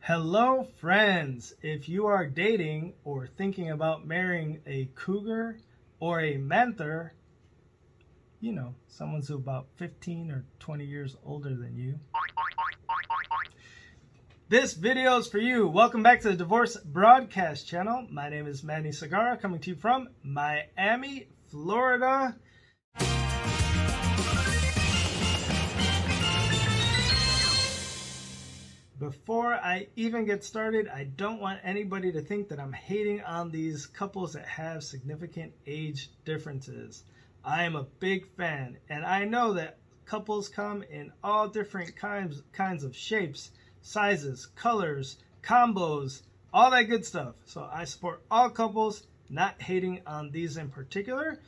Hello, friends. If you are dating or thinking about marrying a cougar or a manther, someone's about 15 or 20 years older than you, this video is for you. Welcome back to the Divorce Broadcast channel. My name is Manny Segarra, coming to you from Miami, Florida. Before I even get started, I don't want anybody to think that I'm hating on these couples that have significant age differences. I am a big fan, and I know that couples come in all different kinds of shapes, sizes, colors, combos, all that good stuff. So I support all couples, not hating on these in particular,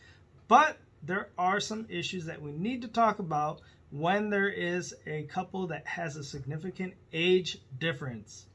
but there are some issues that we need to talk about when there is a couple that has a significant age difference.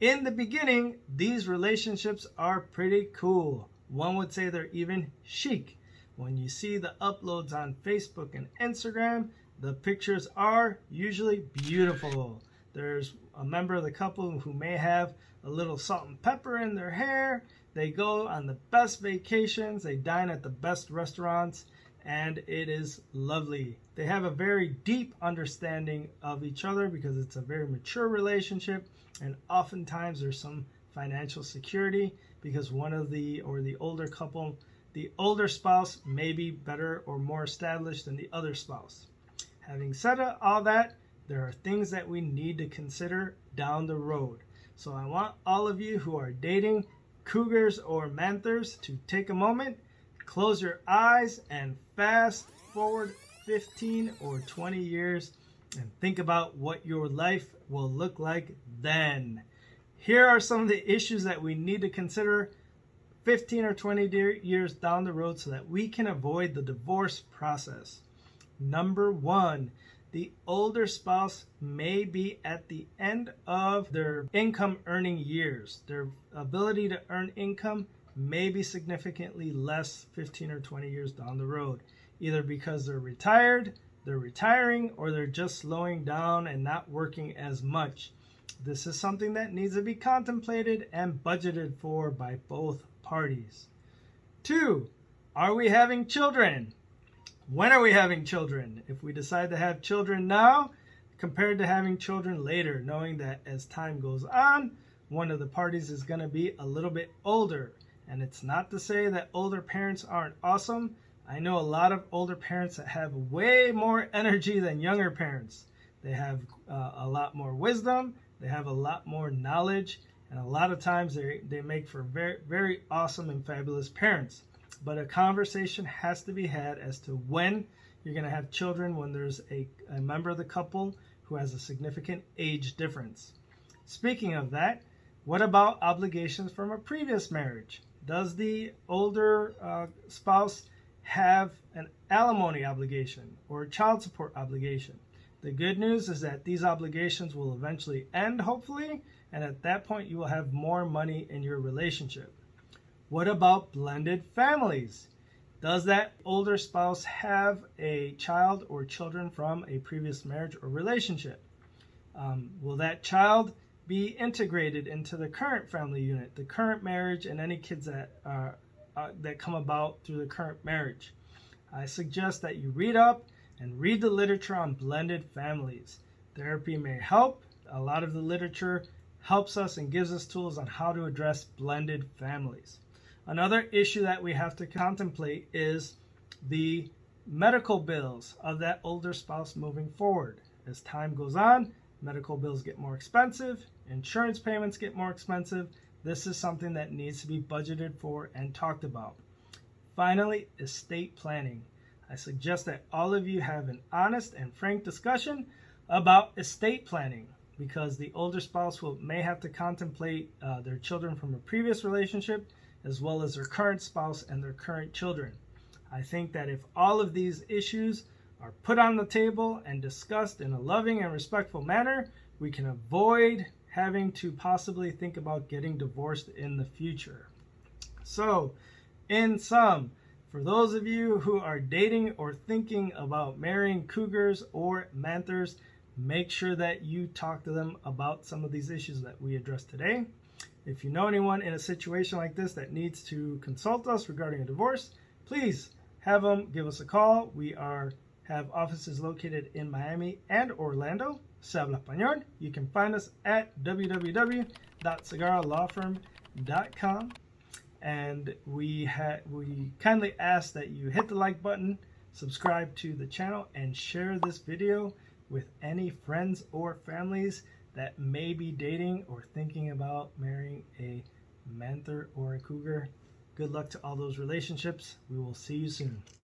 In the beginning, these relationships are pretty cool. One would say they're even chic. When you see the uploads on Facebook and Instagram, the pictures are usually beautiful. There's a member of the couple who may have a little salt and pepper in their hair. They go on the best vacations. They dine at the best restaurants. And it is lovely. They have a very deep understanding of each other because it's a very mature relationship, and oftentimes there's some financial security because one of the older couple, the older spouse may be better or more established than the other spouse. Having said all that, there are things that we need to consider down the road. So I want all of you who are dating cougars or manthers to take a moment, close your eyes, and fast forward 15 or 20 years and think about what your life will look like then. Here are some of the issues that we need to consider 15 or 20 years down the road so that we can avoid the divorce process. Number one, the older spouse may be at the end of their income earning years. Their ability to earn income may be significantly less 15 or 20 years down the road, either because they're retired, they're retiring, or they're just slowing down and not working as much. This is something that needs to be contemplated and budgeted for by both parties. 2, are we having children? When are we having children? If we decide to have children now, compared to having children later, knowing that as time goes on, one of the parties is going to be a little bit older. And it's not to say that older parents aren't awesome. I know a lot of older parents that have way more energy than younger parents. They have a lot more wisdom, they have a lot more knowledge, and a lot of times they make for very, very awesome and fabulous parents. But a conversation has to be had as to when you're going to have children when there's a member of the couple who has a significant age difference. Speaking of that, what about obligations from a previous marriage? Does the older spouse have an alimony obligation or a child support obligation? The good news is that these obligations will eventually end, hopefully, and at that point you will have more money in your relationship. What about blended families? Does that older spouse have a child or children from a previous marriage or relationship? Will that child be integrated into the current family unit, the current marriage, and any kids that come about through the current marriage? I suggest that you read up and read the literature on blended families. Therapy may help. A lot of the literature helps us and gives us tools on how to address blended families. Another issue that we have to contemplate is the medical bills of that older spouse moving forward. As time goes on, medical bills get more expensive, insurance payments get more expensive. This is something that needs to be budgeted for and talked about. Finally, estate planning. I suggest that all of you have an honest and frank discussion about estate planning because the older spouse may have to contemplate their children from a previous relationship as well as their current spouse and their current children. I think that if all of these issues are put on the table and discussed in a loving and respectful manner, we can avoid having to possibly think about getting divorced in the future. So, in sum, for those of you who are dating or thinking about marrying cougars or manthers, make sure that you talk to them about some of these issues that we addressed today. If you know anyone in a situation like this that needs to consult us regarding a divorce, please have them give us a call. We have offices located in Miami and Orlando. Se habla español. You can find us at www.segarralawfirm.com. And we kindly ask that you hit the like button, subscribe to the channel, and share this video with any friends or families that may be dating or thinking about marrying a Manther or a Cougar. Good luck to all those relationships. We will see you soon.